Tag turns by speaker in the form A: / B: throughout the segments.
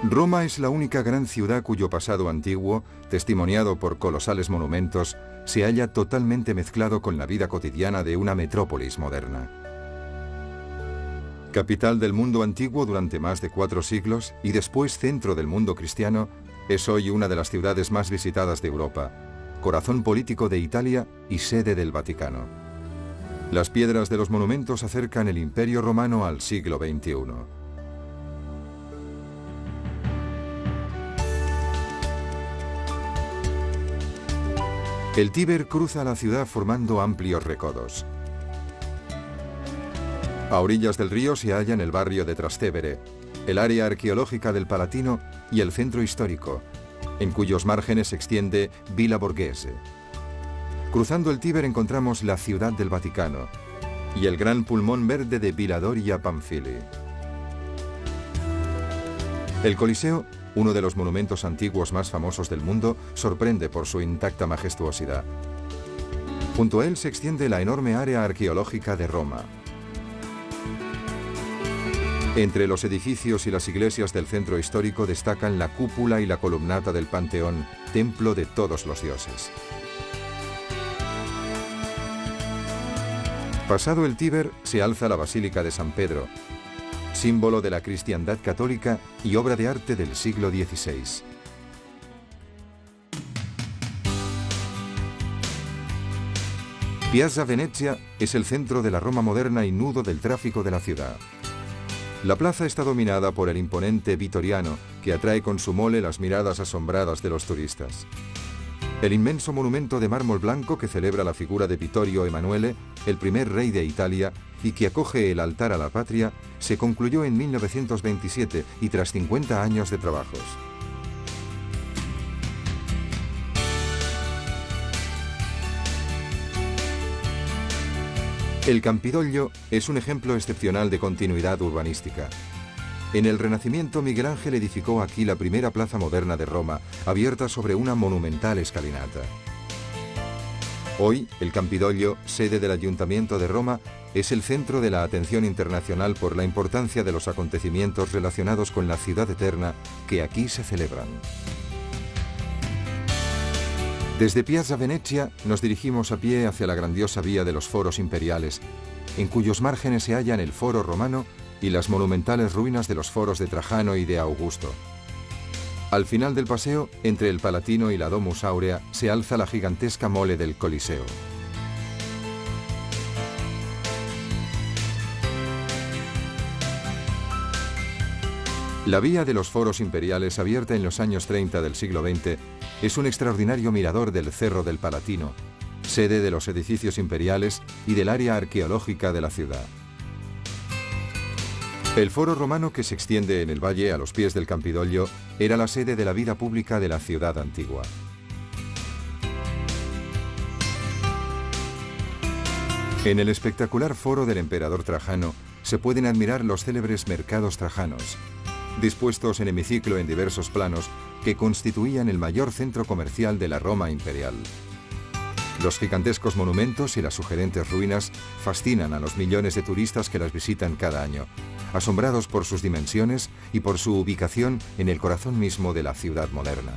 A: Roma es la única gran ciudad cuyo pasado antiguo, testimoniado por colosales monumentos, se halla totalmente mezclado con la vida cotidiana de una metrópolis moderna. Capital del mundo antiguo durante más de 4 siglos y después centro del mundo cristiano, es hoy una de las ciudades más visitadas de Europa, corazón político de Italia y sede del Vaticano. Las piedras de los monumentos acercan el Imperio Romano al siglo XXI. El Tíber cruza la ciudad formando amplios recodos. A orillas del río se hallan el barrio de Trastevere, el área arqueológica del Palatino y el centro histórico, en cuyos márgenes se extiende Villa Borghese. Cruzando el Tíber encontramos la ciudad del Vaticano y el gran pulmón verde de Villa Doria Pamphili. El Coliseo, uno de los monumentos antiguos más famosos del mundo, sorprende por su intacta majestuosidad. Junto a él se extiende la enorme área arqueológica de Roma. Entre los edificios y las iglesias del centro histórico destacan la cúpula y la columnata del Panteón, templo de todos los dioses. Pasado el Tíber se alza la Basílica de San Pedro, símbolo de la cristiandad católica y obra de arte del siglo XVI. Piazza Venezia es el centro de la Roma moderna y nudo del tráfico de la ciudad. La plaza está dominada por el imponente Vittoriano, que atrae con su mole las miradas asombradas de los turistas. El inmenso monumento de mármol blanco que celebra la figura de Vittorio Emanuele, el primer rey de Italia, y que acoge el altar a la patria, se concluyó en 1927 y tras 50 años de trabajos. El Campidoglio es un ejemplo excepcional de continuidad urbanística. En el Renacimiento, Miguel Ángel edificó aquí la primera plaza moderna de Roma, abierta sobre una monumental escalinata. Hoy, el Campidoglio, sede del Ayuntamiento de Roma, es el centro de la atención internacional por la importancia de los acontecimientos relacionados con la ciudad eterna que aquí se celebran. Desde Piazza Venezia nos dirigimos a pie hacia la grandiosa vía de los foros imperiales, en cuyos márgenes se hallan el Foro Romano y las monumentales ruinas de los foros de Trajano y de Augusto. Al final del paseo, entre el Palatino y la Domus Aurea, se alza la gigantesca mole del Coliseo. La vía de los foros imperiales, abierta en los años 30 del siglo XX, es un extraordinario mirador del Cerro del Palatino, sede de los edificios imperiales y del área arqueológica de la ciudad. El foro romano, que se extiende en el valle a los pies del Campidoglio, era la sede de la vida pública de la ciudad antigua. En el espectacular foro del emperador Trajano se pueden admirar los célebres mercados trajanos, dispuestos en hemiciclo en diversos planos que constituían el mayor centro comercial de la Roma imperial. Los gigantescos monumentos y las sugerentes ruinas fascinan a los millones de turistas que las visitan cada año, asombrados por sus dimensiones y por su ubicación en el corazón mismo de la ciudad moderna.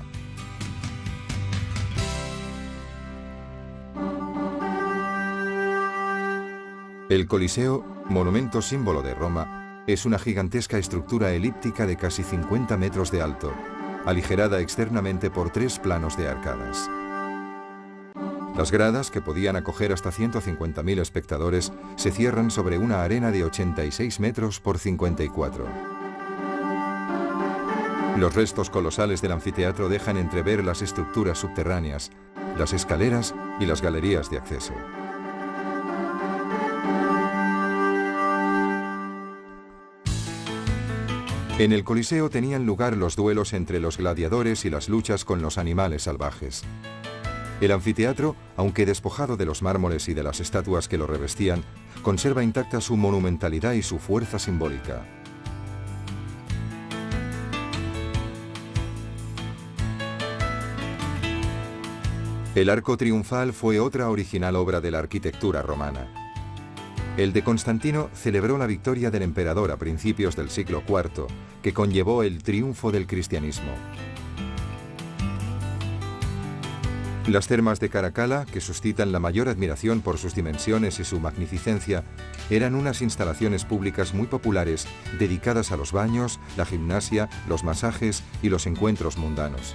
A: El Coliseo, monumento símbolo de Roma, es una gigantesca estructura elíptica de casi 50 metros de alto, aligerada externamente por 3 planos de arcadas. Las gradas, que podían acoger hasta 150.000 espectadores, se cierran sobre una arena de 86 metros por 54. Los restos colosales del anfiteatro dejan entrever las estructuras subterráneas, las escaleras y las galerías de acceso. En el Coliseo tenían lugar los duelos entre los gladiadores y las luchas con los animales salvajes. El anfiteatro, aunque despojado de los mármoles y de las estatuas que lo revestían, conserva intacta su monumentalidad y su fuerza simbólica. El arco triunfal fue otra original obra de la arquitectura romana. El de Constantino celebró la victoria del emperador a principios del siglo IV, que conllevó el triunfo del cristianismo. Las termas de Caracalla, que suscitan la mayor admiración por sus dimensiones y su magnificencia, eran unas instalaciones públicas muy populares dedicadas a los baños, la gimnasia, los masajes y los encuentros mundanos.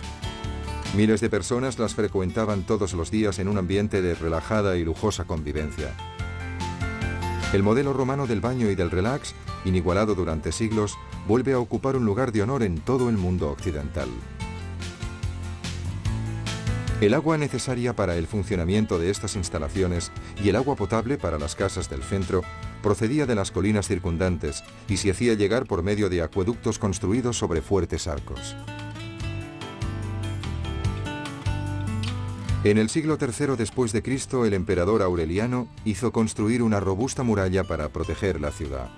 A: Miles de personas las frecuentaban todos los días en un ambiente de relajada y lujosa convivencia. El modelo romano del baño y del relax, inigualado durante siglos, vuelve a ocupar un lugar de honor en todo el mundo occidental. El agua necesaria para el funcionamiento de estas instalaciones y el agua potable para las casas del centro procedía de las colinas circundantes y se hacía llegar por medio de acueductos construidos sobre fuertes arcos. En el siglo III después de Cristo, el emperador Aureliano hizo construir una robusta muralla para proteger la ciudad.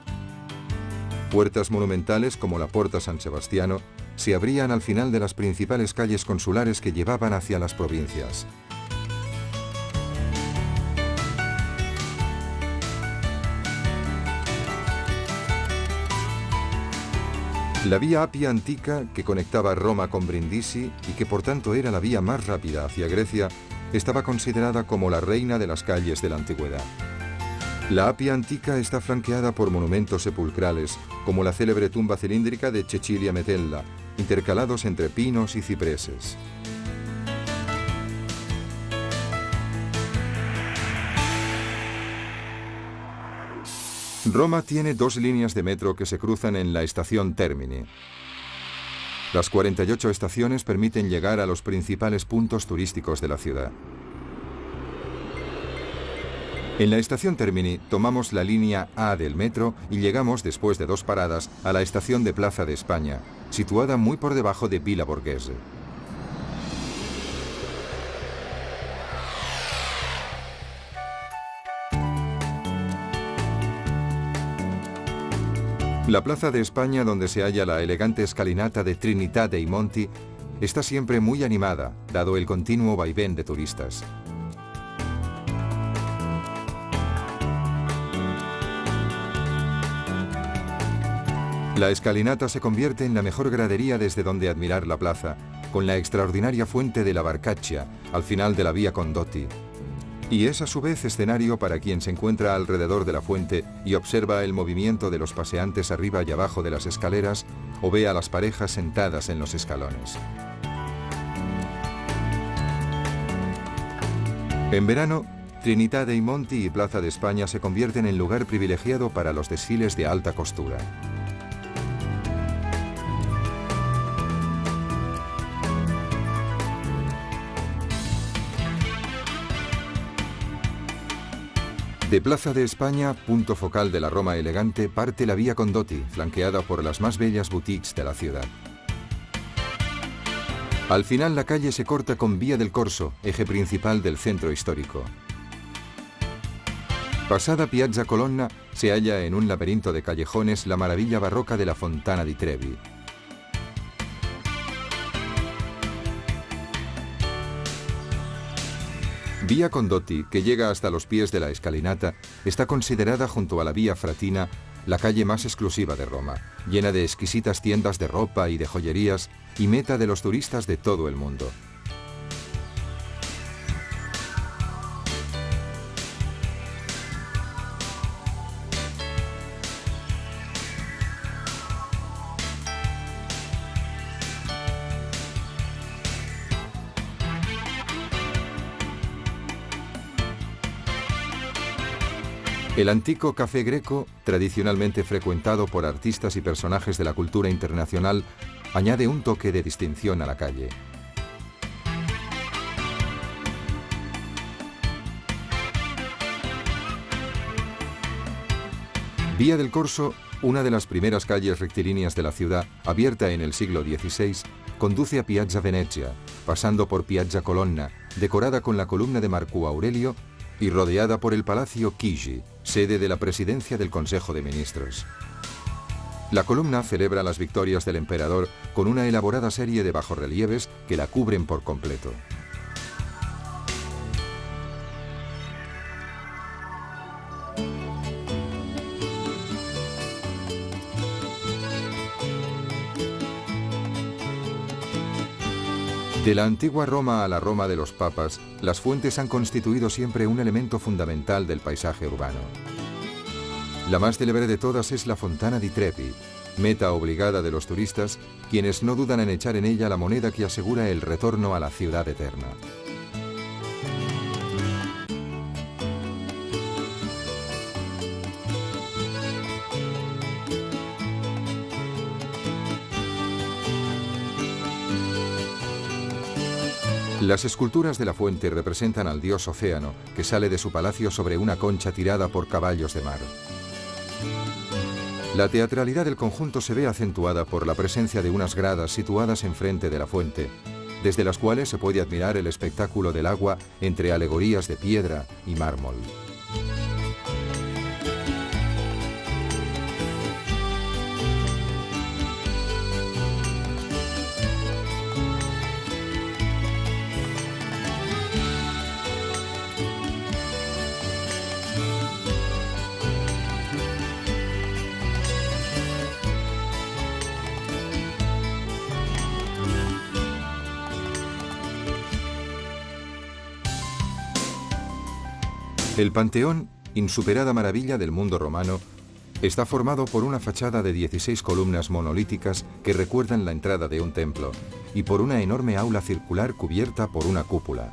A: Puertas monumentales como la Porta San Sebastiano se abrían al final de las principales calles consulares que llevaban hacia las provincias. La vía Apia Antica, que conectaba Roma con Brindisi y que por tanto era la vía más rápida hacia Grecia, estaba considerada como la reina de las calles de la antigüedad. La Apia Antica está flanqueada por monumentos sepulcrales, como la célebre tumba cilíndrica de Cecilia Metella, intercalados entre pinos y cipreses. Roma tiene 2 líneas de metro que se cruzan en la estación Termini. Las 48 estaciones permiten llegar a los principales puntos turísticos de la ciudad. En la estación Termini tomamos la línea A del metro y llegamos, después de 2 paradas, a la estación de Plaza de España, situada muy por debajo de Villa Borghese. La Plaza de España, donde se halla la elegante escalinata de Trinità dei Monti, está siempre muy animada, dado el continuo vaivén de turistas. La escalinata se convierte en la mejor gradería desde donde admirar la plaza, con la extraordinaria fuente de la Barcaccia, al final de la Vía Condotti. Y es a su vez escenario para quien se encuentra alrededor de la fuente y observa el movimiento de los paseantes arriba y abajo de las escaleras o ve a las parejas sentadas en los escalones. En verano, Trinità dei Monti y Plaza de España se convierten en lugar privilegiado para los desfiles de alta costura. De Plaza de España, punto focal de la Roma elegante, parte la Vía Condotti, flanqueada por las más bellas boutiques de la ciudad. Al final la calle se corta con Vía del Corso, eje principal del centro histórico. Pasada Piazza Colonna, se halla en un laberinto de callejones la maravilla barroca de la Fontana di Trevi. Vía Condotti, que llega hasta los pies de la escalinata, está considerada junto a la Vía Fratina la calle más exclusiva de Roma, llena de exquisitas tiendas de ropa y de joyerías y meta de los turistas de todo el mundo. El antiguo Café Greco, tradicionalmente frecuentado por artistas y personajes de la cultura internacional, añade un toque de distinción a la calle. Vía del Corso, una de las primeras calles rectilíneas de la ciudad, abierta en el siglo XVI, conduce a Piazza Venezia, pasando por Piazza Colonna, decorada con la columna de Marco Aurelio y rodeada por el Palacio Chigi, sede de la presidencia del Consejo de Ministros. La columna celebra las victorias del emperador con una elaborada serie de bajorrelieves que la cubren por completo. De la antigua Roma a la Roma de los papas, las fuentes han constituido siempre un elemento fundamental del paisaje urbano. La más célebre de todas es la Fontana di Trevi, meta obligada de los turistas, quienes no dudan en echar en ella la moneda que asegura el retorno a la ciudad eterna. Las esculturas de la fuente representan al dios Océano, que sale de su palacio sobre una concha tirada por caballos de mar. La teatralidad del conjunto se ve acentuada por la presencia de unas gradas situadas enfrente de la fuente, desde las cuales se puede admirar el espectáculo del agua entre alegorías de piedra y mármol. El Panteón, insuperada maravilla del mundo romano, está formado por una fachada de 16 columnas monolíticas que recuerdan la entrada de un templo y por una enorme aula circular cubierta por una cúpula.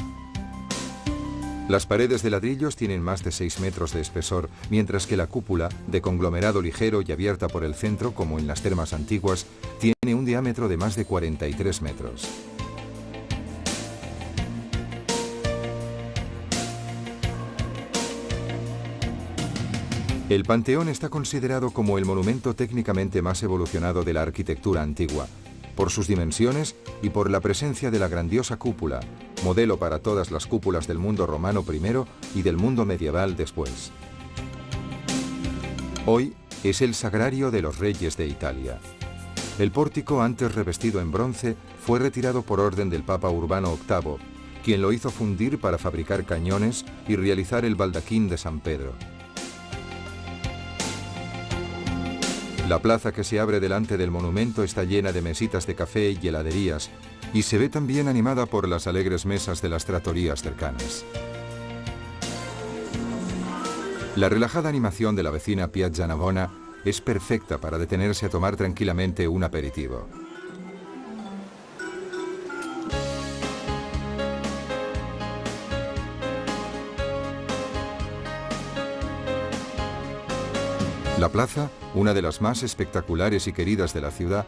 A: Las paredes de ladrillos tienen más de 6 metros de espesor, mientras que la cúpula, de conglomerado ligero y abierta por el centro como en las termas antiguas, tiene un diámetro de más de 43 metros. El Panteón está considerado como el monumento técnicamente más evolucionado de la arquitectura antigua, por sus dimensiones y por la presencia de la grandiosa cúpula, modelo para todas las cúpulas del mundo romano primero y del mundo medieval después. Hoy es el sagrario de los reyes de Italia. El pórtico, antes revestido en bronce, fue retirado por orden del Papa Urbano VIII, quien lo hizo fundir para fabricar cañones y realizar el baldaquín de San Pedro. La plaza que se abre delante del monumento está llena de mesitas de café y heladerías, y se ve también animada por las alegres mesas de las trattorías cercanas. La relajada animación de la vecina Piazza Navona es perfecta para detenerse a tomar tranquilamente un aperitivo. La plaza, una de las más espectaculares y queridas de la ciudad,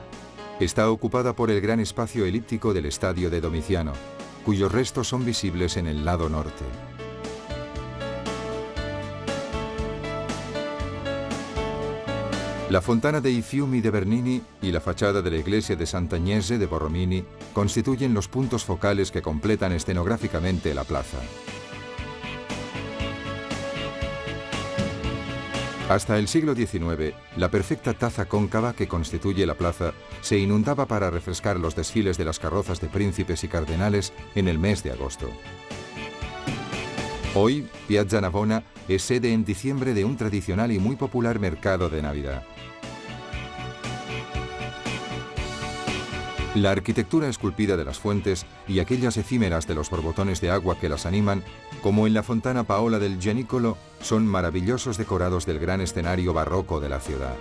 A: está ocupada por el gran espacio elíptico del Estadio de Domiciano, cuyos restos son visibles en el lado norte. La Fontana dei Fiumi de Bernini y la fachada de la iglesia de Sant'Agnese de Borromini constituyen los puntos focales que completan escenográficamente la plaza. Hasta el siglo XIX, la perfecta taza cóncava que constituye la plaza se inundaba para refrescar los desfiles de las carrozas de príncipes y cardenales en el mes de agosto. Hoy, Piazza Navona es sede en diciembre de un tradicional y muy popular mercado de Navidad. La arquitectura esculpida de las fuentes y aquellas efímeras de los borbotones de agua que las animan, como en la Fontana Paola del Gianicolo, son maravillosos decorados del gran escenario barroco de la ciudad.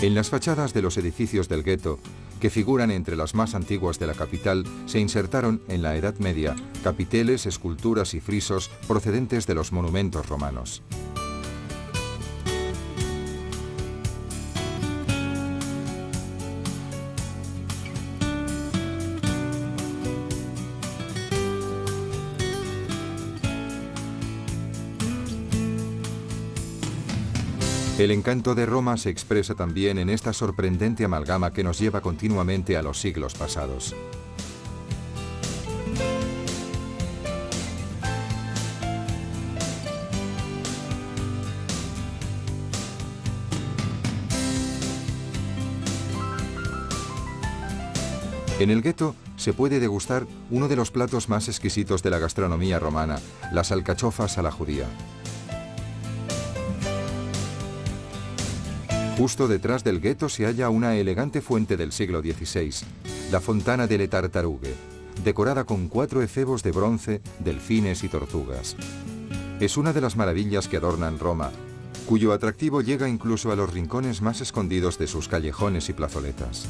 A: En las fachadas de los edificios del gueto, que figuran entre las más antiguas de la capital, se insertaron en la Edad Media capiteles, esculturas y frisos procedentes de los monumentos romanos. El encanto de Roma se expresa también en esta sorprendente amalgama que nos lleva continuamente a los siglos pasados. En el gueto se puede degustar uno de los platos más exquisitos de la gastronomía romana, las alcachofas a la judía. Justo detrás del gueto se halla una elegante fuente del siglo XVI, la Fontana delle Tartarughe, decorada con 4 efebos de bronce, delfines y tortugas. Es una de las maravillas que adornan Roma, cuyo atractivo llega incluso a los rincones más escondidos de sus callejones y plazoletas.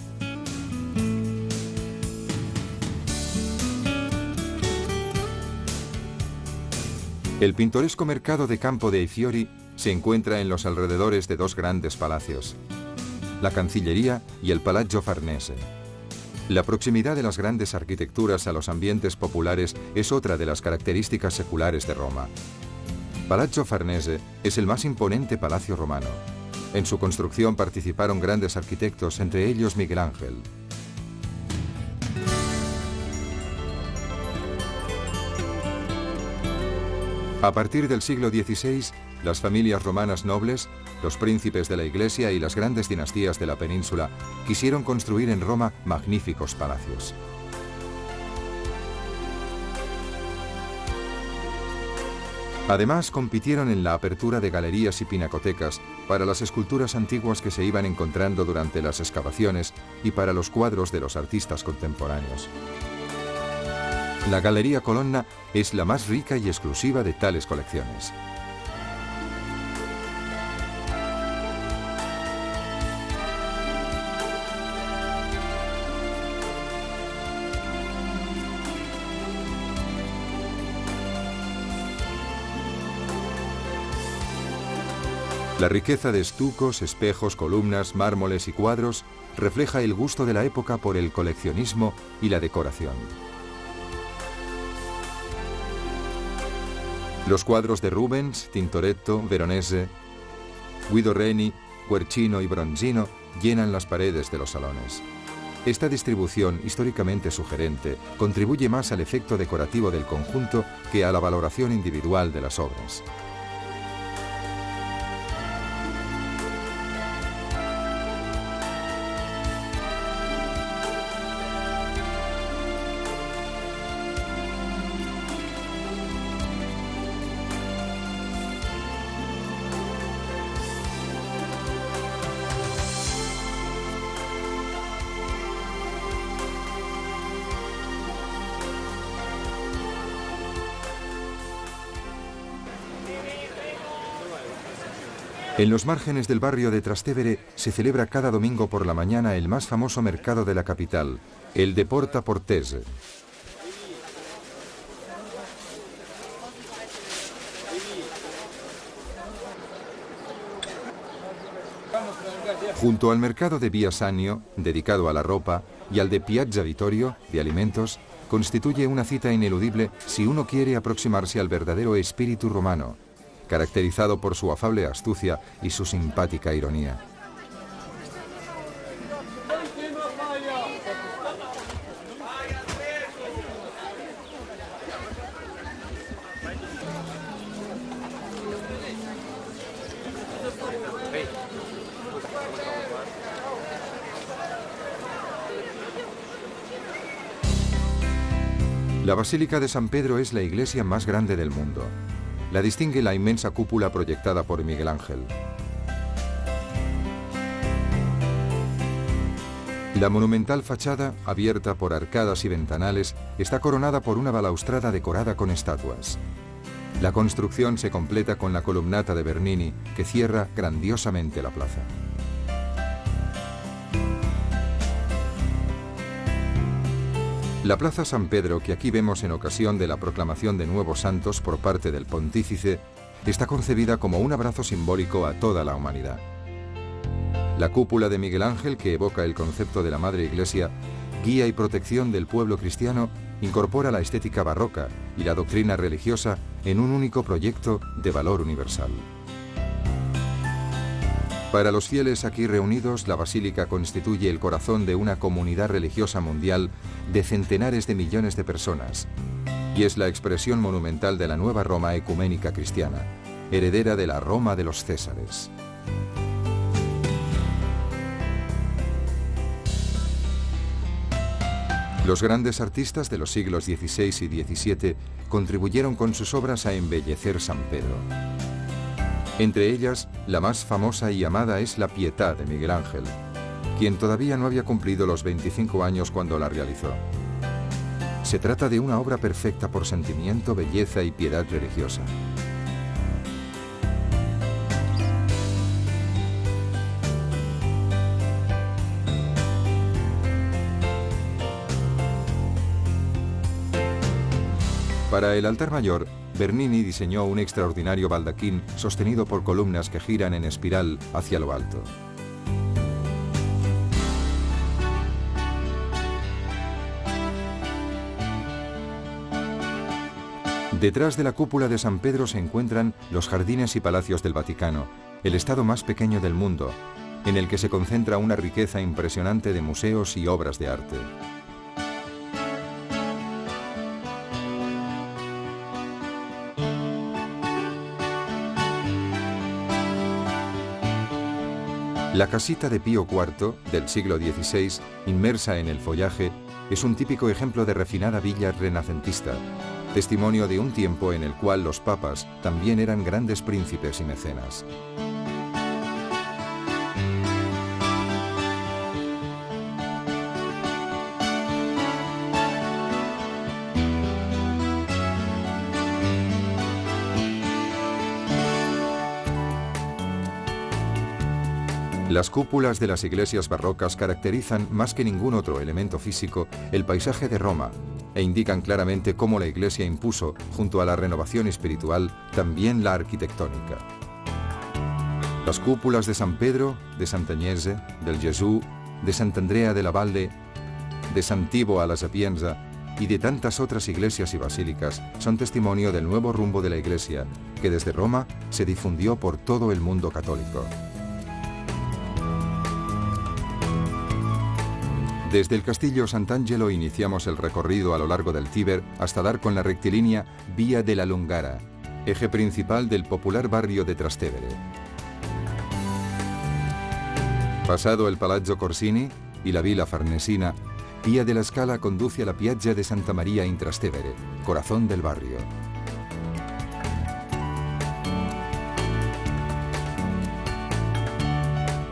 A: El pintoresco mercado de Campo dei Fiori se encuentra en los alrededores de 2 grandes palacios, la Cancillería y el Palazzo Farnese. La proximidad de las grandes arquitecturas a los ambientes populares es otra de las características seculares de Roma. Palazzo Farnese es el más imponente palacio romano. En su construcción participaron grandes arquitectos, entre ellos Miguel Ángel. A partir del siglo XVI, las familias romanas nobles, los príncipes de la Iglesia y las grandes dinastías de la península quisieron construir en Roma magníficos palacios. Además, compitieron en la apertura de galerías y pinacotecas para las esculturas antiguas que se iban encontrando durante las excavaciones y para los cuadros de los artistas contemporáneos. La Galería Colonna es la más rica y exclusiva de tales colecciones. La riqueza de estucos, espejos, columnas, mármoles y cuadros refleja el gusto de la época por el coleccionismo y la decoración. Los cuadros de Rubens, Tintoretto, Veronese, Guido Reni, Guercino y Bronzino llenan las paredes de los salones. Esta distribución, históricamente sugerente, contribuye más al efecto decorativo del conjunto que a la valoración individual de las obras. En los márgenes del barrio de Trastevere se celebra cada domingo por la mañana el más famoso mercado de la capital, el de Porta Portese. Junto al mercado de Via Sannio, dedicado a la ropa, y al de Piazza Vittorio, de alimentos, constituye una cita ineludible si uno quiere aproximarse al verdadero espíritu romano, caracterizado por su afable astucia y su simpática ironía. La Basílica de San Pedro es la iglesia más grande del mundo. La distingue la inmensa cúpula proyectada por Miguel Ángel. La monumental fachada, abierta por arcadas y ventanales, está coronada por una balaustrada decorada con estatuas. La construcción se completa con la columnata de Bernini, que cierra grandiosamente la plaza. La Plaza San Pedro, que aquí vemos en ocasión de la proclamación de nuevos santos por parte del pontífice, está concebida como un abrazo simbólico a toda la humanidad. La cúpula de Miguel Ángel, que evoca el concepto de la Madre Iglesia, guía y protección del pueblo cristiano, incorpora la estética barroca y la doctrina religiosa en un único proyecto de valor universal. Para los fieles aquí reunidos, la basílica constituye el corazón de una comunidad religiosa mundial de centenares de millones de personas y es la expresión monumental de la nueva Roma ecuménica cristiana, heredera de la Roma de los Césares. Los grandes artistas de los siglos XVI y XVII contribuyeron con sus obras a embellecer San Pedro. Entre ellas, la más famosa y amada es la Pietà de Miguel Ángel, quien todavía no había cumplido los 25 años cuando la realizó. Se trata de una obra perfecta por sentimiento, belleza y piedad religiosa. Para el altar mayor, Bernini diseñó un extraordinario baldaquín sostenido por columnas que giran en espiral hacia lo alto. Detrás de la cúpula de San Pedro se encuentran los jardines y palacios del Vaticano, el estado más pequeño del mundo, en el que se concentra una riqueza impresionante de museos y obras de arte. La casita de Pío IV, del siglo XVI, inmersa en el follaje, es un típico ejemplo de refinada villa renacentista, testimonio de un tiempo en el cual los papas también eran grandes príncipes y mecenas. Las cúpulas de las iglesias barrocas caracterizan más que ningún otro elemento físico el paisaje de Roma e indican claramente cómo la Iglesia impuso, junto a la renovación espiritual, también la arquitectónica. Las cúpulas de San Pedro, de Sant'Agnese, del Gesù, de Sant'Andrea della Valle, de Sant'Ivo alla Sapienza y de tantas otras iglesias y basílicas son testimonio del nuevo rumbo de la Iglesia, que desde Roma se difundió por todo el mundo católico. Desde el castillo Sant'Angelo iniciamos el recorrido a lo largo del Tíber hasta dar con la rectilínea Vía della Lungara, eje principal del popular barrio de Trastevere. Pasado el Palazzo Corsini y la Villa Farnesina, Vía della Scala conduce a la Piazza de Santa Maria in Trastevere, corazón del barrio.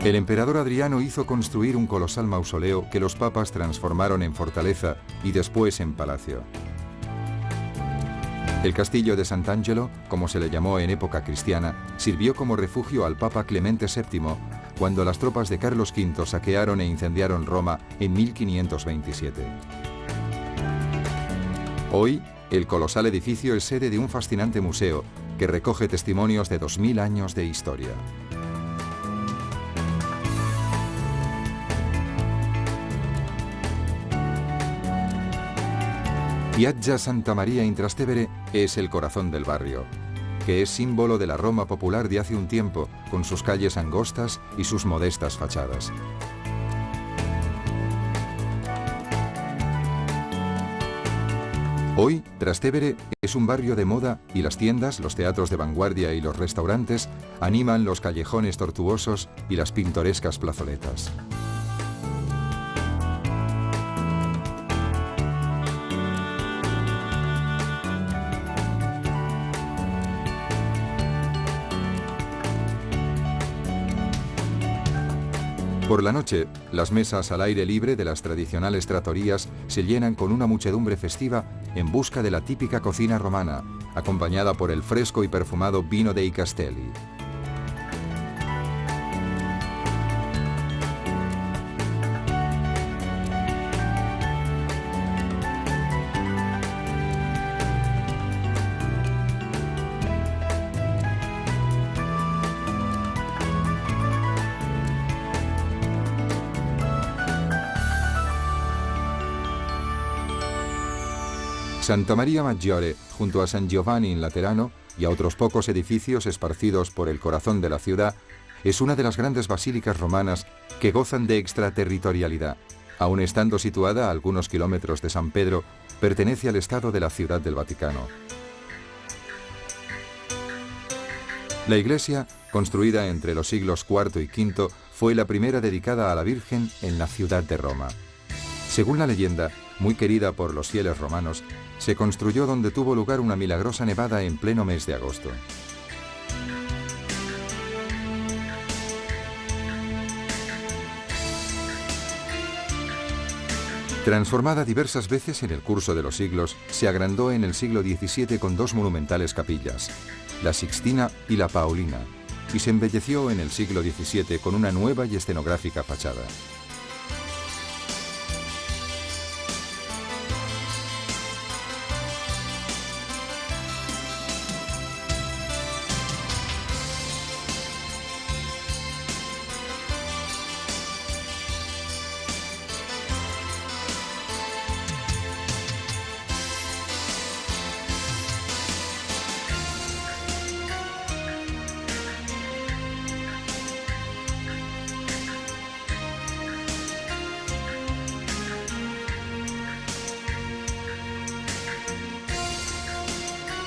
A: El emperador Adriano hizo construir un colosal mausoleo que los papas transformaron en fortaleza y después en palacio. El castillo de Sant'Angelo, como se le llamó en época cristiana, sirvió como refugio al papa Clemente VII cuando las tropas de Carlos V saquearon e incendiaron Roma en 1527. Hoy, el colosal edificio es sede de un fascinante museo que recoge testimonios de 2000 años de historia. Piazza Santa Maria in Trastevere es el corazón del barrio, que es símbolo de la Roma popular de hace un tiempo, con sus calles angostas y sus modestas fachadas. Hoy, Trastevere es un barrio de moda y las tiendas, los teatros de vanguardia y los restaurantes animan los callejones tortuosos y las pintorescas plazoletas. Por la noche, las mesas al aire libre de las tradicionales trattorías se llenan con una muchedumbre festiva en busca de la típica cocina romana, acompañada por el fresco y perfumado vino dei Castelli. Santa Maria Maggiore, junto a San Giovanni in Laterano y a otros pocos edificios esparcidos por el corazón de la ciudad, es una de las grandes basílicas romanas que gozan de extraterritorialidad. Aun estando situada a algunos kilómetros de San Pedro, pertenece al Estado de la Ciudad del Vaticano. La iglesia, construida entre los siglos IV y V, fue la primera dedicada a la Virgen en la ciudad de Roma. Según la leyenda, muy querida por los fieles romanos, se construyó donde tuvo lugar una milagrosa nevada en pleno mes de agosto. Transformada diversas veces en el curso de los siglos, se agrandó en el siglo XVII con dos monumentales capillas, la Sixtina y la Paulina, y se embelleció en el siglo XVII con una nueva y escenográfica fachada.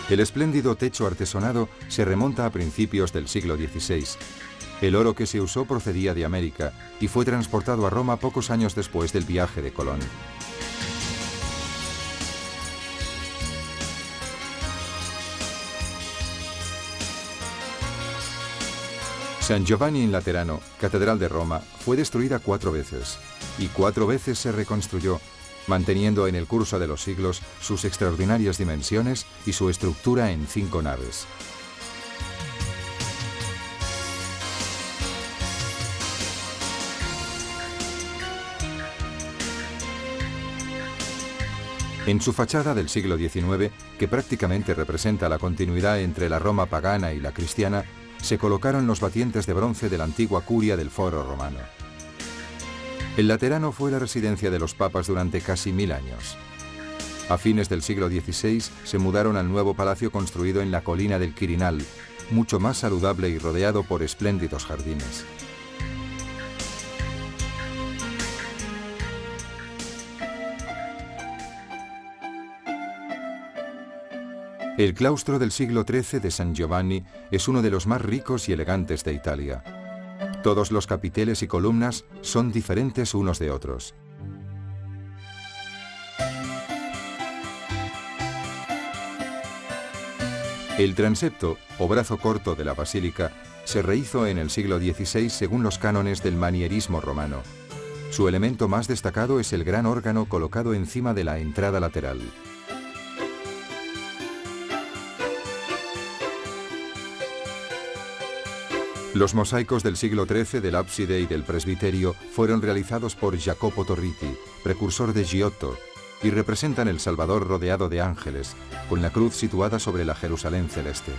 A: El espléndido techo artesonado se remonta a principios del siglo XVI. El oro que se usó procedía de América y fue transportado a Roma pocos años después del viaje de Colón. San Giovanni in Laterano, catedral de Roma, fue destruida 4 veces y 4 veces se reconstruyó, manteniendo en el curso de los siglos sus extraordinarias dimensiones y su estructura en 5 naves. En su fachada del siglo XIX, que prácticamente representa la continuidad entre la Roma pagana y la cristiana, se colocaron los batientes de bronce de la antigua curia del Foro Romano. El Laterano fue la residencia de los papas durante casi 1000 años. A fines del siglo XVI se mudaron al nuevo palacio construido en la colina del Quirinal, mucho más saludable y rodeado por espléndidos jardines. El claustro del siglo XIII de San Giovanni es uno de los más ricos y elegantes de Italia. Todos los capiteles y columnas son diferentes unos de otros. El transepto, o brazo corto de la basílica, se rehizo en el siglo XVI según los cánones del manierismo romano. Su elemento más destacado es el gran órgano colocado encima de la entrada lateral. Los mosaicos del siglo XIII del ábside y del presbiterio fueron realizados por Jacopo Torriti, precursor de Giotto, y representan el Salvador rodeado de ángeles, con la cruz situada sobre la Jerusalén celeste.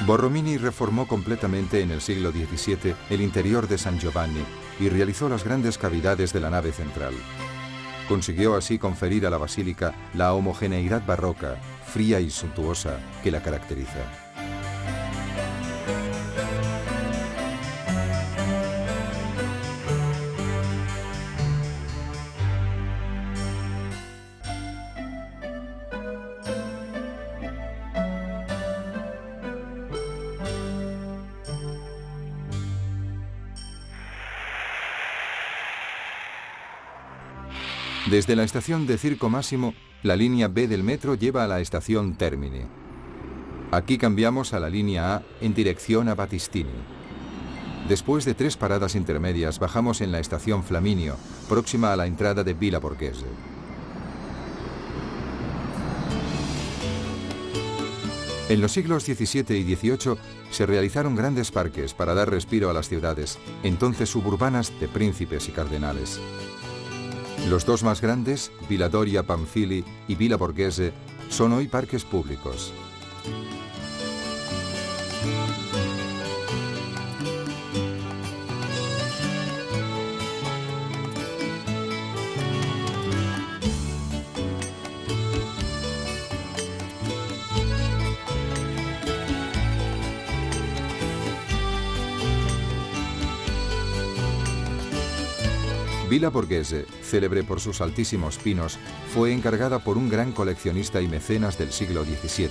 A: Borromini reformó completamente en el siglo XVII el interior de San Giovanni y realizó las grandes cavidades de la nave central. Consiguió así conferir a la basílica la homogeneidad barroca, fría y suntuosa que la caracteriza. Desde la estación de Circo Massimo, la línea B del metro lleva a la estación Termini. Aquí cambiamos a la línea A en dirección a Battistini. Después de 3 paradas intermedias, bajamos en la estación Flaminio, próxima a la entrada de Villa Borghese. En los siglos XVII y XVIII se realizaron grandes parques para dar respiro a las ciudades, entonces suburbanas de príncipes y cardenales. Los 2 más grandes, Villa Doria Pamphili y Villa Borghese, son hoy parques públicos. Villa Borghese, célebre por sus altísimos pinos, fue encargada por un gran coleccionista y mecenas del siglo XVII,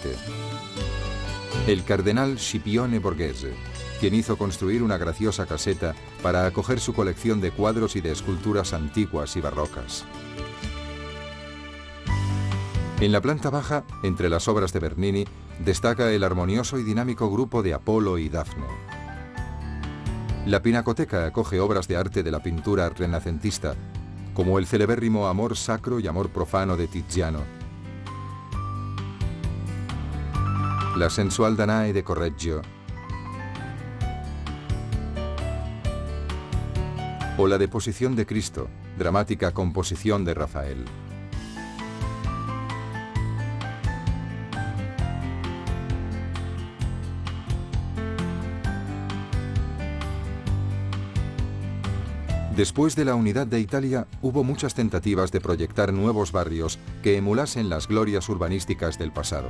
A: el cardenal Scipione Borghese, quien hizo construir una graciosa caseta para acoger su colección de cuadros y de esculturas antiguas y barrocas. En la planta baja, entre las obras de Bernini, destaca el armonioso y dinámico grupo de Apolo y Dafne. La Pinacoteca acoge obras de arte de la pintura renacentista, como el celebérrimo Amor sacro y amor profano de Tiziano, la sensual Danae de Correggio, o la Deposición de Cristo, dramática composición de Rafael. Después de la unidad de Italia, hubo muchas tentativas de proyectar nuevos barrios que emulasen las glorias urbanísticas del pasado.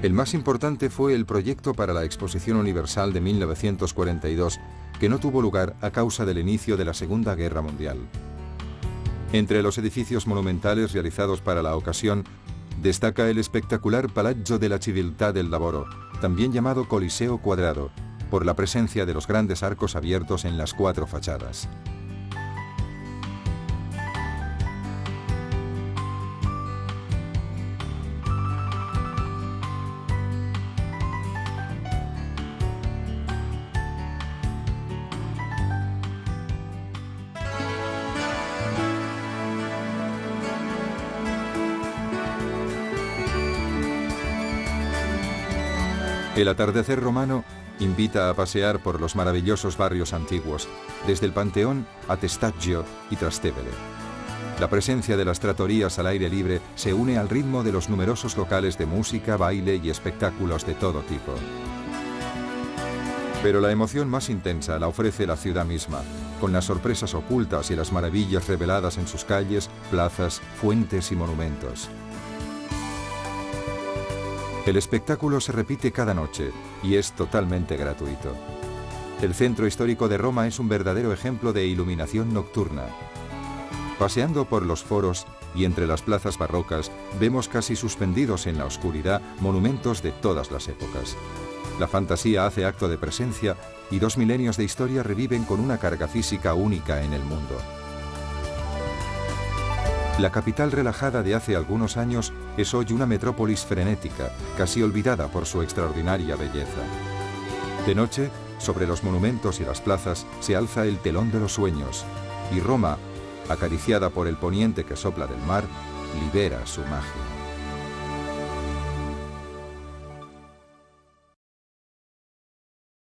A: El más importante fue el proyecto para la Exposición Universal de 1942, que no tuvo lugar a causa del inicio de la Segunda Guerra Mundial. Entre los edificios monumentales realizados para la ocasión, destaca el espectacular Palazzo della Civiltà del Lavoro, también llamado Coliseo Cuadrado, por la presencia de los grandes arcos abiertos en las 4 fachadas. El atardecer romano invita a pasear por los maravillosos barrios antiguos, desde el Panteón a Testaccio y Trastevere. La presencia de las trattorías al aire libre se une al ritmo de los numerosos locales de música, baile y espectáculos de todo tipo. Pero la emoción más intensa la ofrece la ciudad misma, con las sorpresas ocultas y las maravillas reveladas en sus calles, plazas, fuentes y monumentos. El espectáculo se repite cada noche y es totalmente gratuito. El centro histórico de Roma es un verdadero ejemplo de iluminación nocturna. Paseando por los foros y entre las plazas barrocas, vemos casi suspendidos en la oscuridad monumentos de todas las épocas. La fantasía hace acto de presencia y 2 milenios de historia reviven con una carga física única en el mundo. La capital relajada de hace algunos años es hoy una metrópolis frenética, casi olvidada por su extraordinaria belleza. De noche, sobre los monumentos y las plazas, se alza el telón de los sueños, y Roma, acariciada por el poniente que sopla del mar, libera su magia.